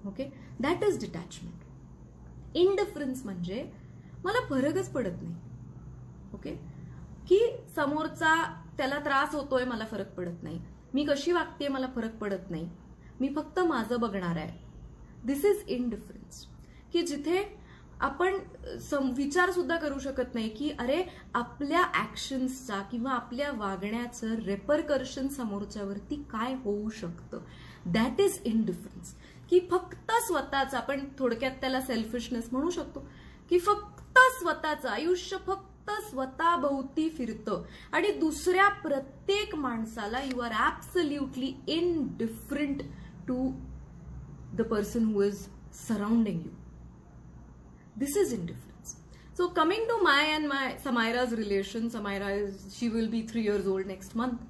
Okay, that is detachment. Indifference म्हणजे मला फरकच पडत नाही. ओके, की समोरचा त्याला त्रास होतोय, मला फरक पडत नाही. मी कशी वागते मला फरक पडत नाही. मी फक्त माझं बघणार आहे. दिस इज इनडिफरन्स, की जिथे आपण विचार सुद्धा करू शकत नाही की अरे आपल्या ऍक्शन्सचा किंवा आपल्या वागण्याचं रेपरकर्शन समोरच्यावरती काय होऊ शकतं. That is indifference. की फक्त स्वतःचा, आपण थोडक्यात त्याला सेल्फिशनेस म्हणू शकतो, की फक्त स्वतःचं आयुष्य फक्त स्वतःभोवती फिरतं आणि दुसऱ्या प्रत्येक माणसाला you are absolutely indifferent to the person who is surrounding you. This is indifference. So coming to my and Samaira's relation, she will be 3 years old next month.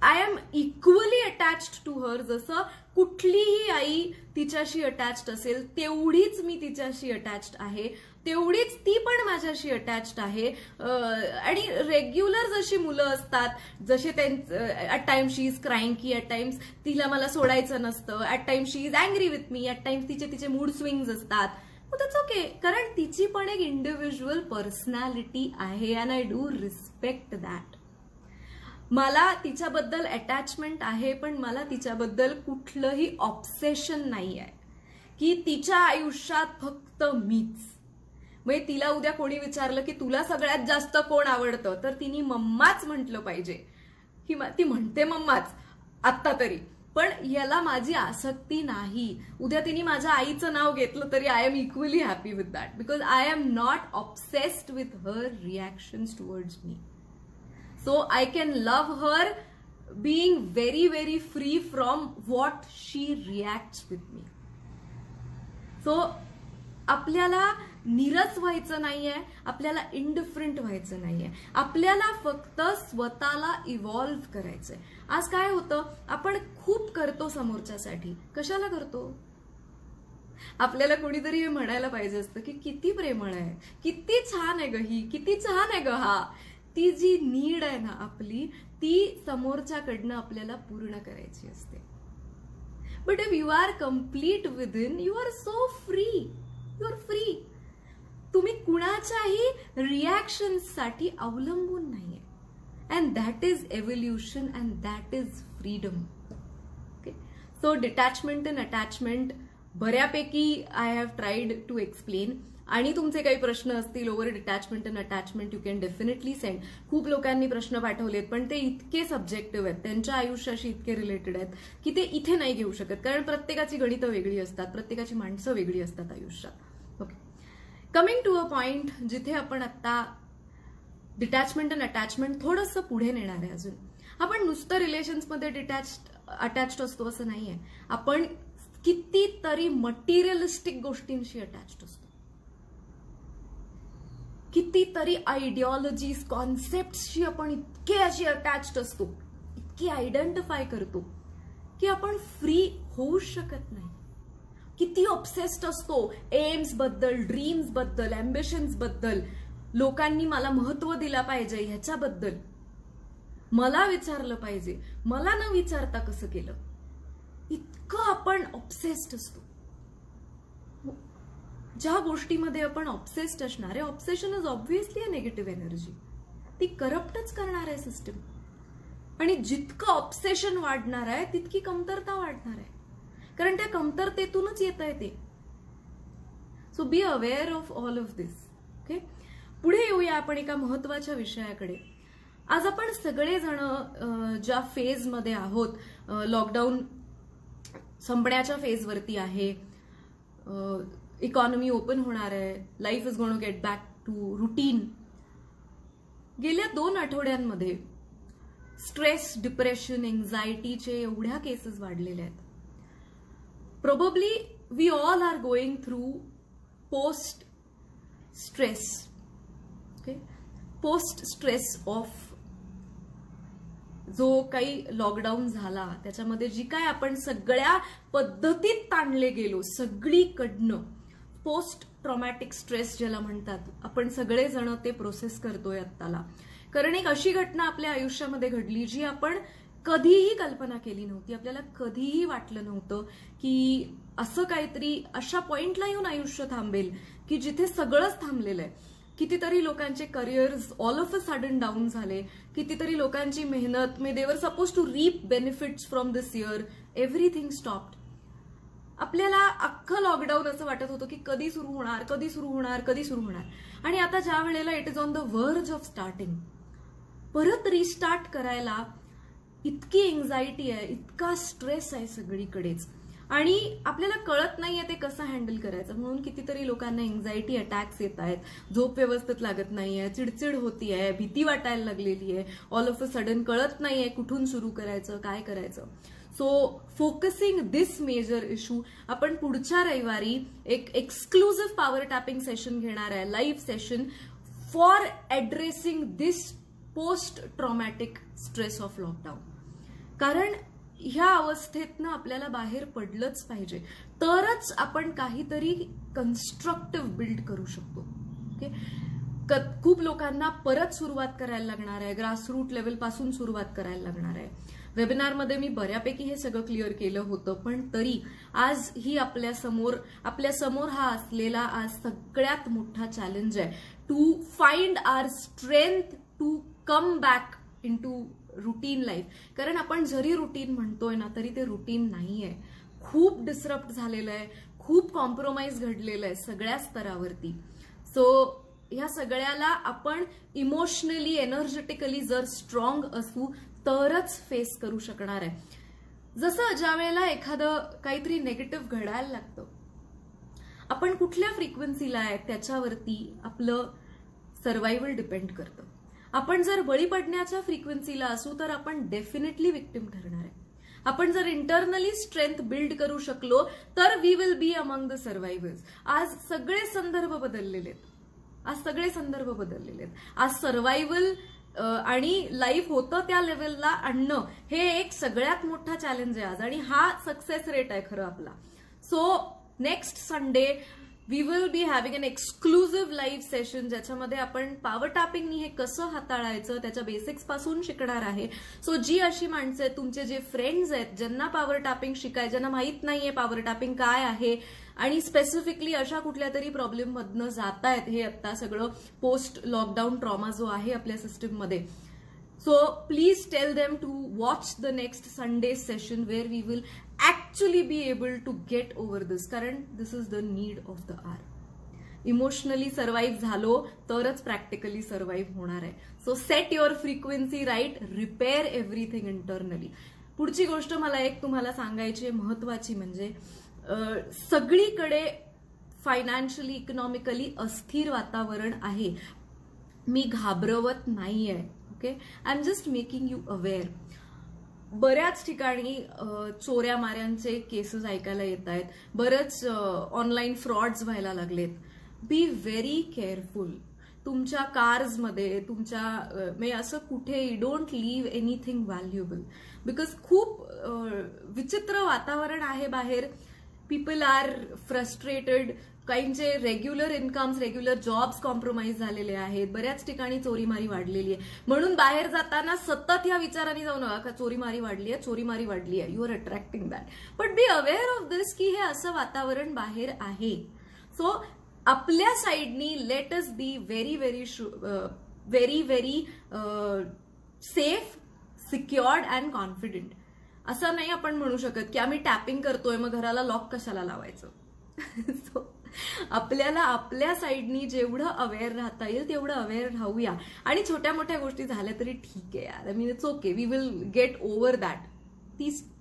I am equally attached to her. जसं कुठलीही आई तिच्याशी attached असेल तेवढीच मी तिच्याशी attached आहे, तेवढीच ती पण माझ्याशी अटॅच्ड आहे. आणि रेग्युलर जशी मुलं असतात, जसे at times she is crying, की ऍट टाइम्स तिला मला सोडायचं नसतं, at times she is angry with me, at times तिचे मूड स्विंग्स असतात. दॅट्स ओके, कारण तिची पण एक इंडिव्हिज्युअल पर्सनॅलिटी आहे and I do respect that. मला तिच्याबद्दल अटॅचमेंट आहे, पण मला तिच्याबद्दल कुठलंही ऑब्सेशन नाही आहे की तिच्या आयुष्यात फक्त मीच. म्हणजे तिला उद्या कोणी विचारलं की तुला सगळ्यात जास्त कोण आवडतं, तर तिने मम्माच म्हटलं पाहिजे. की ती म्हणते मम्माच आत्ता तरी, पण याला माझी आसक्ती नाही. उद्या तिने माझ्या आईचं नाव घेतलं तरी I am equally happy with that, because I am not obsessed with her reactions towards me. So I can love her being very very free from what she reacts with me. So आपल्याला नीरस व्हायचं नाहीये, आपल्याला इंडिफरंट व्हायचं नाहीये, आपल्याला फक्त स्वतःला इव्हॉल्व्ह करायचंय. आज काय होतं, आपण खूप करतो समोरच्यासाठी. कशाला करतो? आपल्याला कोणीतरी म्हणायला पाहिजे असतं की किती प्रेमळ आहे, किती छान आहे ग ही, किती छान आहे ग हा. ती जी नीड आहे ना आपली, ती समोरच्याकडनं आपल्याला पूर्ण करायची असते. But if you are complete within, you are so free, you are free. तुम्ही कुणाच्याही रिॲक्शन्ससाठी अवलंबून नाहीये. And that is evolution and that is freedom. Okay, so detachment and attachment बऱ्यापैकी I have tried to explain. आणि तुमचे काही प्रश्न असतील over detachment and attachment, you can definitely send. खूप लोकांनी प्रश्न पाठवलेत, पण ते इतके सब्जेक्टिव्ह आहेत, त्यांच्या आयुष्याशी इतके रिलेटेड आहेत की ते इथे नाही घेऊ शकत, कारण प्रत्येकाची गणितं वेगळी असतात, प्रत्येकाची माणसं वेगळी असतात आयुष्यात. Okay, coming to a point जिथे आपण आता डिटॅचमेंट अँड अटॅचमेंट थोडंसं पुढे नेणार आहे. अजून आपण नुसतं रिलेशन्समध्ये अटॅच्ड असतो असं नाहीये, आपण कितीतरी मटेरियलिस्टिक गोष्टींशी अटॅच्ड असतो, कितीतरी आयडिओलॉजीज कॉन्सेप्टशी आपण इतके अशी अटॅच्ड असतो, इतके आयडेंटिफाय करतो की आपण फ्री होऊ शकत नाही. किती ऑब्सेस्ड असतो एम्स बद्दल, ड्रीम्स बद्दल, अँबिशन्स बद्दल. लोकांनी मला महत्व दिला पाहिजे ह्याच्याबद्दल, मला विचारलं पाहिजे, मला न विचारता कसं केलं, इतकं आपण ऑब्सेस्ड असतो. ज्या गोष्टीमध्ये आपण ऑब्सेस्ड असणार आहे, obsession is obviously a negative energy, ती करप्टच करणार आहे सिस्टम. आणि जितकं ऑब्सेशन वाढणार आहे तितकी कमतरता वाढणार आहे, कारण त्या कमतरतेतूनच येत आहे ते. So B aware of all of this. Okay, पुढे येऊया आपण एका महत्वाच्या विषयाकडे. आज आपण सगळेजण ज्या फेजमध्ये आहोत, लॉकडाऊन संपण्याच्या फेजवरती आहे, इकॉनॉमी ओपन होणार आहे, life is going to get back to routine. गेल्या 2 आठवड्यांमध्ये स्ट्रेस, डिप्रेशन, एन्झायटीचे एवढ्या केसेस वाढलेल्या आहेत. Probably we all are going through post stress. Okay, post stress of जो काही लॉकडाऊन झाला त्याच्यामध्ये जी काय आपण सगळ्या पद्धतीत ताणले गेलो, सगळीकडनं पोस्ट ट्रॉमॅटिक स्ट्रेस ज्याला म्हणतात, आपण सगळेजण ते प्रोसेस करतोय आत्ताला. कारण एक अशी घटना आपल्या आयुष्यामध्ये घडली जी आपण कधीही कल्पना केली नव्हती. आपल्याला कधीही वाटलं नव्हतं की असं काहीतरी अशा पॉइंटला येऊन आयुष्य थांबेल की जिथे सगळंच थांबलेलं आहे. कितीतरी लोकांचे careers all of a sudden down झाले, कितीतरी लोकांची मेहनत, they were suppose to reap benefits from this year, everything stopped. आपल्याला अख्खं लॉकडाऊन असं वाटत होतं की कधी सुरू होणार, कधी सुरू होणार, कधी सुरू होणार. आणि आता ज्या वेळेला इट इज ऑन द वर्ज ऑफ स्टार्टिंग, परत रिस्टार्ट करायला इतकी एन्झायटी आहे, इतका स्ट्रेस आहे सगळीकडेच, आणि आपल्याला कळत नाहीये ते कसं हँडल करायचं. म्हणून कितीतरी लोकांना एन्झायटी अटॅक्स येत आहेत, झोप व्यवस्थित लागत नाहीये, चिडचिड होतीये, भीती वाटायला लागलेली आहे, ऑल ऑफ अ सडन कळत नाहीये कुठून सुरू करायचं, काय करायचं. सो फोकसिंग दिस मेजर इश्यू, आपण पुढच्या रविवारी एक एक्सक्लुझिव्ह पॉवर टॅपिंग सेशन घेणार आहे, live session for addressing this post traumatic stress of lockdown. कारण ह्या अवस्थेतनं आपल्याला बाहेर पडलंच पाहिजे, तरच आपण काहीतरी कन्स्ट्रक्टिव्ह बिल्ड करू शकतो. ओके, खूप लोकांना परत सुरुवात करायला लागणार आहे, ग्रासरूट लेवल पासून सुरुवात करायला लागणार आहे. वेबिनारमध्ये मी बऱ्यापैकी हे सगळं क्लिअर केलं होतं, पण तरी आज ही आपल्या समोर हा असलेला आज सगळ्यात मोठा चॅलेंज आहे, to find our strength to come back into routine life. कारण आपण जरी रुटीन म्हणतोय ना, तरी ते रुटीन नाहीये, खूप डिस्टर्ब झालेलं आहे, खूप कॉम्प्रोमाइज घडलेलं आहे सगळ्या स्तरावरती. सो ह्या सगळ्याला आपण इमोशनली, एनर्जेटिकली जर स्ट्रॉंग असू तरच फेस करू शकणार आहे. जसं ज्या वेळेला एखादं काहीतरी नेगेटिव्ह घडायला लागतं, आपण कुठल्या फ्रिक्वेन्सीला आहे त्याच्यावरती आपलं सर्व्हायव्हल डिपेंड करतं. आपण जर बळी पडण्याच्या फ्रिक्वेन्सीला असू तर आपण डेफिनेटली विक्टिम ठरणार आहे. आपण जर इंटरनली स्ट्रेंथ बिल्ड करू शकलो तर we will be among the survivors. आज सगळे संदर्भ बदललेले आहेत. आज सर्व्हायव्हल आणि लाईफ होतं त्या लेवलला आणणं हे एक सगळ्यात मोठा चॅलेंज आहे आज, आणि हा सक्सेस रेट आहे खरं आपला. So next Sunday we will be having an exclusive live session, ज्याच्यामध्ये आपण पॉवर टॅपिंगनी हे कसं हाताळायचं त्याच्या बेसिक्स पासून शिकणार आहे. सो जी अशी माणसं आहेत, तुमचे जे फ्रेंड्स आहेत ज्यांना पॉवर टॅपिंग शिकाय, ज्यांना माहित नाहीये पॉवर टॅपिंग काय आहे, आणि स्पेसिफिकली अशा कुठल्या तरी प्रॉब्लेम मधनं जात आहेत, हे आता सगळं पोस्ट लॉकडाऊन ट्रॉमा जो आहे आपल्या सिस्टीममध्ये. So please tell them to watch the next Sunday session where we will actually be able to get over this, कारण this is the need of the hour. Emotionally survive झालो तरच practically survive होणार आहे. So set your frequency right, repair everything internally. पुढची गोष्ट मला एक तुम्हाला सांगायची आहे महत्वाची, म्हणजे सगळीकडे फायनान्शियली, इकॉनॉमिकली अस्थिर वातावरण आहे. मी घाबरवत नाहीये, okay, I am just making you aware. बऱ्याच ठिकाणी चोऱ्या माऱ्यांचे केसेस ऐकायला येत आहेत, बरेच ऑनलाईन फ्रॉड्स व्हायला लागलेत. Be very careful. तुमच्या कार्समध्ये, तुमच्या असं कुठेही don't leave anything valuable, because खूप विचित्र वातावरण आहे बाहेर. People are frustrated. काहींचे regular incomes, regular jobs compromise झालेले आहेत. बऱ्याच ठिकाणी चोरीमारी वाढलेली आहे. म्हणून बाहेर जाताना सतत या विचाराने जाऊ नका का चोरीमारी वाढली आहे. You are attracting that. But be aware of this की हे असं वातावरण बाहेर आहे. सो आपल्या साईडनी let us be very very safe, secured and confident. असं नाही आपण म्हणू शकत की आम्ही टॅपिंग करतोय मग घराला लॉक कशाला लावायचं. सो आपल्याला आपल्या साईडनी जेवढं अवेअर राहता येईल तेवढं अवेअर राहूया. आणि छोट्या मोठ्या गोष्टी झाल्या तरी ठीक आहे यार, it's okay, we will get over that.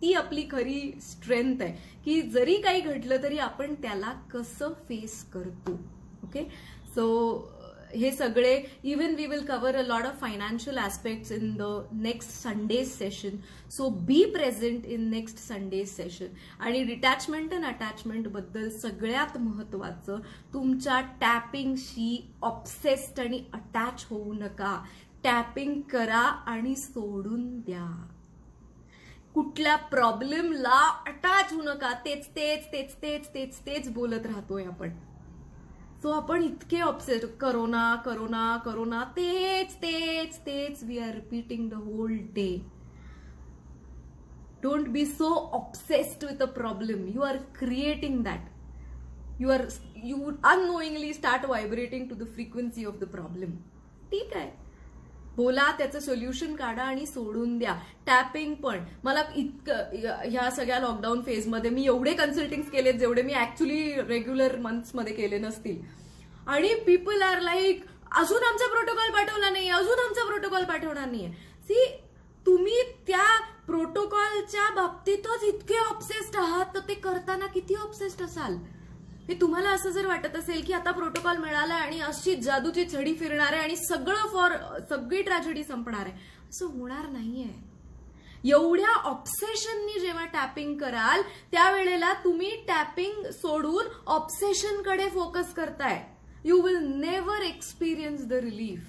ती आपली खरी स्ट्रेंथ आहे की जरी काही घडलं तरी आपण त्याला कसं फेस करतो. ओके, सो हे सगळे even we will cover a lot of financial aspects in the next Sunday session. So be present in next Sunday session. आणि डिटॅचमेंट अँड अटॅचमेंट बद्दल सगळ्यात महत्वाचं, तुमच्या टॅपिंगशी ऑब्सेस्ड आणि अटॅच होऊ नका. टॅपिंग करा आणि सोडून द्या. कुठल्या प्रॉब्लेमला अटॅच होऊ नका. तेच बोलत राहतोय आपण. सो आपण इतके ऑब्सेस्ड, करोना, तेच we are repeating the whole day. Don't be so obsessed with a problem. You are creating that. you unknowingly start vibrating to the frequency of the problem. ठीक आहे, बोला, त्याचं सोल्युशन काढा आणि सोडून द्या. टॅपिंग पण मला इतकं ह्या सगळ्या लॉकडाऊन फेजमध्ये मी एवढे कन्सल्टिंग केलेत जेवढे मी ऍक्च्युली रेग्युलर मंथ्समध्ये केले नसतील. आणि पीपल आर लाईक, अजून आमचा प्रोटोकॉल पाठवला नाही, अजून आमचा प्रोटोकॉल पाठवणार नाहीये. सी, तुम्ही त्या प्रोटोकॉलच्या बाबतीतच इतके ऑब्सेस्ड आहात, तर ते करताना किती ऑब्सेस्ड असाल. हे तुम्हाला असं जर वाटत असेल की आता प्रोटोकॉल मिळाला आणि अशी जादूची छडी फिरणार आहे आणि सगळी ट्रॅजेडी संपणार आहे, असं होणार नाहीये. एवढ्या ऑब्सेशननी जेव्हा टॅपिंग कराल त्यावेळेला तुम्ही टॅपिंग सोडून ऑब्सेशनकडे फोकस करताय. You will never experience the relief.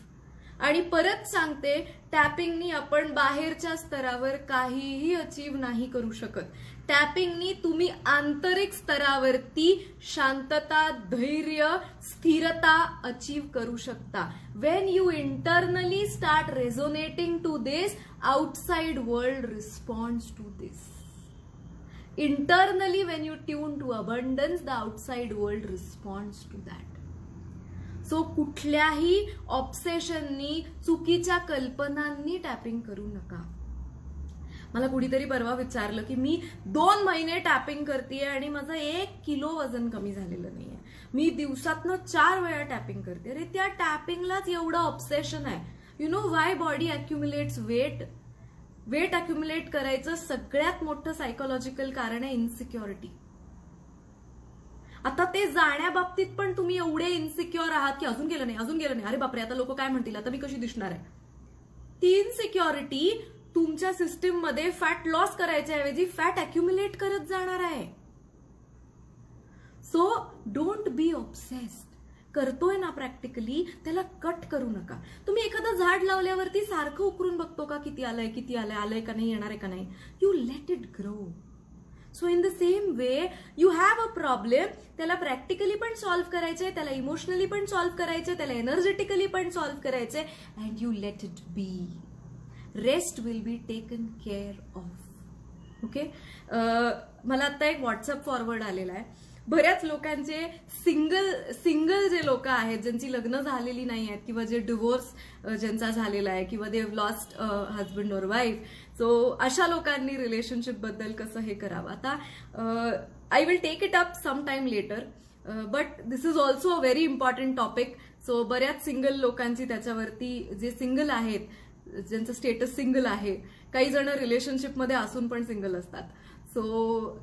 आणि परत सांगते, टॅपिंगनी आपण बाहेरच्या स्तरावर काहीही अचीव नाही करू शकत. टॅपिंगनी तुम्ही आंतरिक स्तरावरती शांतता, धैर्य, स्थिरता अचीव करू शकता. When you internally start resonating to this, outside world responds to this. Internally when you tune to abundance, the outside world responds to that. So कुठल्याही ऑब्सेशननी, चुकीच्या कल्पनांनी टॅपिंग करू नका. मला कुणीतरी परवा विचारलं की मी 2 महिने टॅपिंग करतेय आणि माझं 1 किलो वजन कमी झालेलं नाहीये. मी दिवसातनं 4 वेळा टॅपिंग करते. अरे त्या टॅपिंगलाच एवढं ऑब्सेशन आहे. You know why body accumulates weight. Weight accumulate करायचं सगळ्यात मोठं सायकोलॉजिकल कारण आहे इन्सिक्युरिटी. आता ते जाण्याबाबतीत पण तुम्ही एवढे इन्सिक्युअर आहात की अजून गेलं नाही, अजून गेलं नाही, अरे बापरे आता लोक काय म्हणतील, आता मी कशी दिसणार आहे. ती इन्सिक्युरिटी तुमच्या सिस्टीममध्ये फॅट लॉस करायच्या ऐवजी फॅट अक्युम्युलेट करत जाणार आहे. So don't be obsessed. करतोय ना प्रॅक्टिकली, त्याला कट करू नका. तुम्ही एखादं झाड लावल्यावरती सारखं उकरून बघतो का किती आलंय, किती आलंय, आलंय का नाही, येणार आहे का नाही. You let it grow. So in the same way you have a problem, त्याला प्रॅक्टिकली पण सॉल्व्ह करायचंय, त्याला इमोशनली पण सॉल्व्ह करायचंय, त्याला एनर्जेटिकली पण सॉल्व्ह करायचंय, and you let it be. Rest will be taken care of. Okay. मला आता एक व्हॉट्सअप फॉरवर्ड आलेला आहे. बऱ्याच लोकांचे सिंगल जे लोक आहेत, ज्यांची लग्न झालेली नाही आहेत किंवा जे डिवोर्स ज्यांचा झालेला आहे किंवा दे हॅव लॉस्ट हजबंड और वाईफ, सो अशा लोकांनी रिलेशनशिप बद्दल कसं हे करावं. आता I will take it up some time later, but this is also a very important topic. So बऱ्याच सिंगल लोकांची त्याच्यावरती, जे सिंगल आहेत, ज्यांचं स्टेटस सिंगल आहे, काही जण रिलेशनशिपमध्ये असून पण सिंगल असतात. सो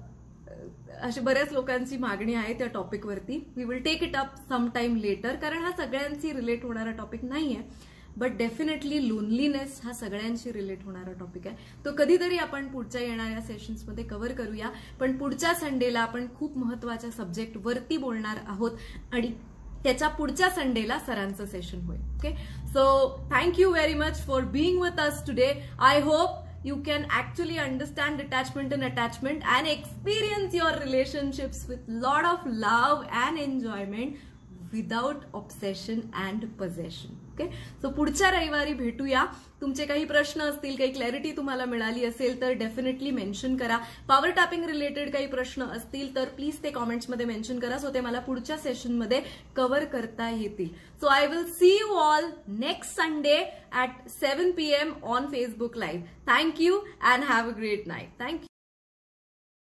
अशी बऱ्याच लोकांची मागणी आहे त्या टॉपिकवरती. We will take it up some time later, कारण हा सगळ्यांशी रिलेट होणारा टॉपिक नाहीये, बट डेफिनेटली लोनलीनेस हा सगळ्यांशी रिलेट होणारा टॉपिक आहे. तो कधीतरी आपण पुढच्या येणाऱ्या सेशन्समध्ये कव्हर करूया. पण पुढच्या संडेला आपण खूप महत्वाच्या सब्जेक्टवरती बोलणार आहोत आणि त्याच्या पुढच्या संडेला सरांचं सेशन होईल. Okay. So thank you very much for being with us today. I hope you can actually understand detachment and attachment and experience your relationships with lot of love and enjoyment without obsession and possession. Okay. So पुढच्या रविवारी भेटूया. तुमचे काही प्रश्न असतील, काही clarity तुम्हाला मिळाली असेल तर डेफिनेटली मेन्शन करा. पॉवर टॅपिंग रिलेटेड काही प्रश्न असतील तर प्लीज ते कॉमेंट्समध्ये मेन्शन करा, सो ते मला पुढच्या सेशनमध्ये कव्हर करता येतील. So I will see you all next Sunday at 7 PM on Facebook live. Thank you and have a great night. Thank you.